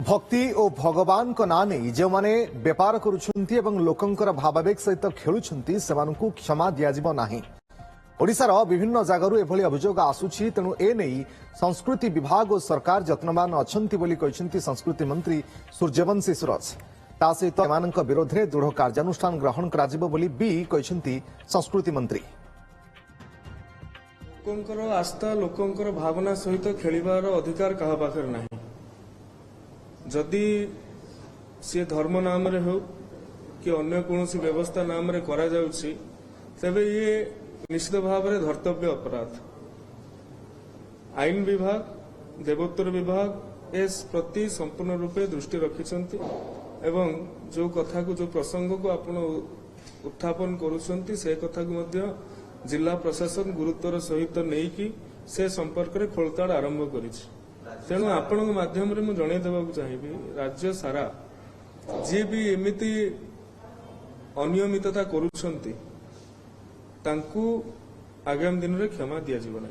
भक्ति और भगवान को ना नहीं जो माने बेपार करुछंती एवं लोकंकर भावावेग सहित खेलुछंती सेमानकु क्षमा दियाजिबो नाही। ओडिशार विभिन्न जगारु एभली अभियोग आसुछि, तेणु ए नहीं संस्कृति विभाग और सरकार यत्नवान अछंती बोली कहिसंती संस्कृति मंत्री सूर्यवंशी सूरज। ता सहित एमानक विरोध में दृढ़ कार्यानुष्ठान ग्रहण कराजिबो बोली बी कहिसंती संस्कृति मंत्री। लोकंकर आस्था लोकंकर भावना सहित खेलिबार अधिकार कहा पाखर नाही। जदि सी धर्म नाम रे हो कि अन्य कोनोसी व्यवस्था नाम रे करा जाउछि तबे ये निश्चित भाव में धर्तव्य अपराध। आईन विभाग देवोत्तर विभाग इस प्रति संपूर्ण रूपे दृष्टि रखिछंती एवं जो कथा को जो प्रसंग को आपण उत्थापन करूछंती से कथा को मध्य जिला प्रशासन गुरुत्वर सहित नेकी से संपर्क में खोलताड़ आरंभ करिछि। तेणु आपण माध्यम रे मुझे जणै देबाकू चाहिबी राज्य सारा जी भी एमिति अनियमितता करूछंती तांकू आगामी दिन में क्षमा दिया जीवन।